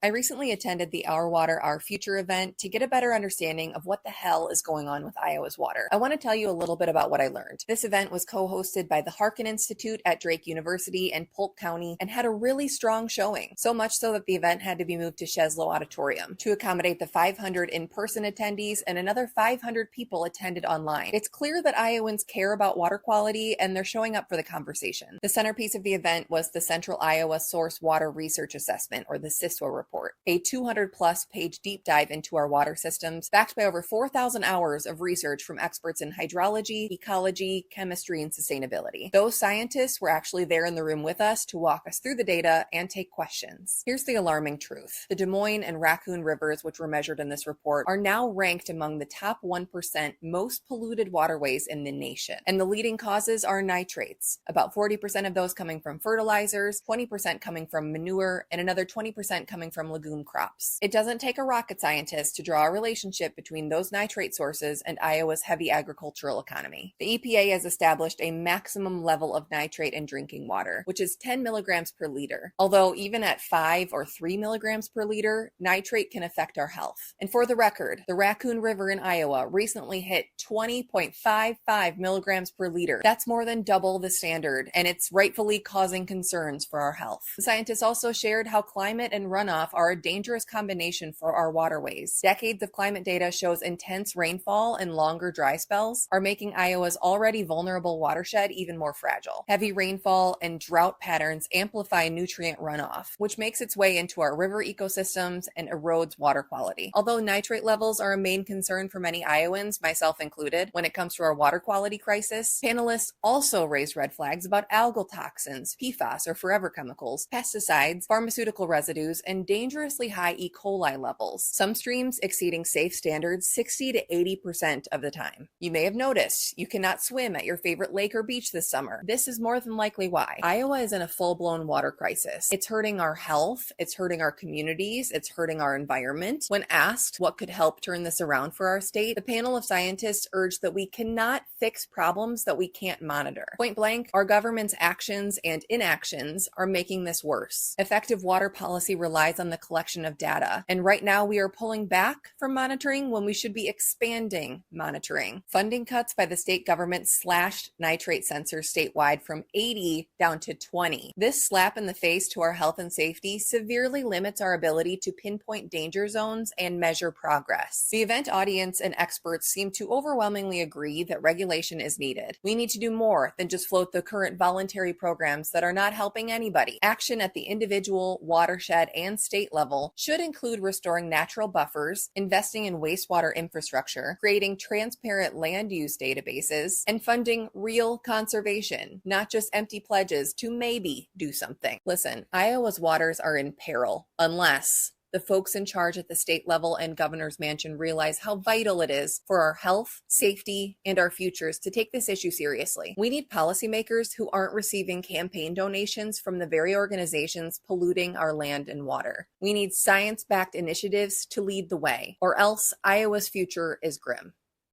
I recently attended the Our Water, Our Future event to get a better understanding of what the hell is going on with Iowa's water. I want to tell you a little bit about what I learned. This event was co-hosted by the Harkin Institute at Drake University and Polk County and had a really strong showing, so much so that the event had to be moved to Sheslow Auditorium to accommodate the 500 in-person attendees, and another 500 people attended online. It's clear that Iowans care about water quality and they're showing up for the conversation. The centerpiece of the event was the Central Iowa Source Water Research Assessment, or the CISWA report, a 200-plus page deep dive into our water systems, backed by over 4,000 hours of research from experts in hydrology, ecology, chemistry, and sustainability. Those scientists were actually there in the room with us to walk us through the data and take questions. Here's the alarming truth. The Des Moines and Raccoon rivers, which were measured in this report, are now ranked among the top 1% most polluted waterways in the nation. And the leading causes are nitrates, about 40% of those coming from fertilizers, 20% coming from manure, and another 20% coming from legume crops. It doesn't take a rocket scientist to draw a relationship between those nitrate sources and Iowa's heavy agricultural economy. The EPA has established a maximum level of nitrate in drinking water, which is 10 milligrams per liter. Although even at 5 or 3 milligrams per liter, nitrate can affect our health. And for the record, the Raccoon River in Iowa recently hit 20.55 milligrams per liter. That's more than double the standard, and it's rightfully causing concerns for our health. The scientists also shared how climate and runoff are a dangerous combination for our waterways. Decades of climate data shows intense rainfall and longer dry spells are making Iowa's already vulnerable watershed even more fragile. Heavy rainfall and drought patterns amplify nutrient runoff, which makes its way into our river ecosystems and erodes water quality. Although nitrate levels are a main concern for many Iowans, myself included, when it comes to our water quality crisis, panelists also raised red flags about algal toxins, PFAS or forever chemicals, pesticides, pharmaceutical residues, and dangerously high E. coli levels, some streams exceeding safe standards 60 to 80% of the time. You may have noticed you cannot swim at your favorite lake or beach this summer. This is more than likely why. Iowa is in a full-blown water crisis. It's hurting our health, it's hurting our communities, it's hurting our environment. When asked what could help turn this around for our state, the panel of scientists urged that we cannot fix problems that we can't monitor. Point blank, our government's actions and inactions are making this worse. Effective water policy relies on the collection of data, and right now we are pulling back from monitoring when we should be expanding monitoring. Funding cuts by the state government slashed nitrate sensors statewide from 80 down to 20. This slap in the face to our health and safety severely limits our ability to pinpoint danger zones and measure progress. The event audience and experts seem to overwhelmingly agree that regulation is needed. We need to do more than just float the current voluntary programs that are not helping anybody. Action at the individual, watershed, and state level should include restoring natural buffers, investing in wastewater infrastructure, creating transparent land use databases, and funding real conservation, not just empty pledges to maybe do something. Listen, Iowa's waters are in peril unless the folks in charge at the state level and governor's mansion realize how vital it is for our health, safety, and our futures to take this issue seriously. We need policymakers who aren't receiving campaign donations from the very organizations polluting our land and water. We need science-backed initiatives to lead the way, or else Iowa's future is grim.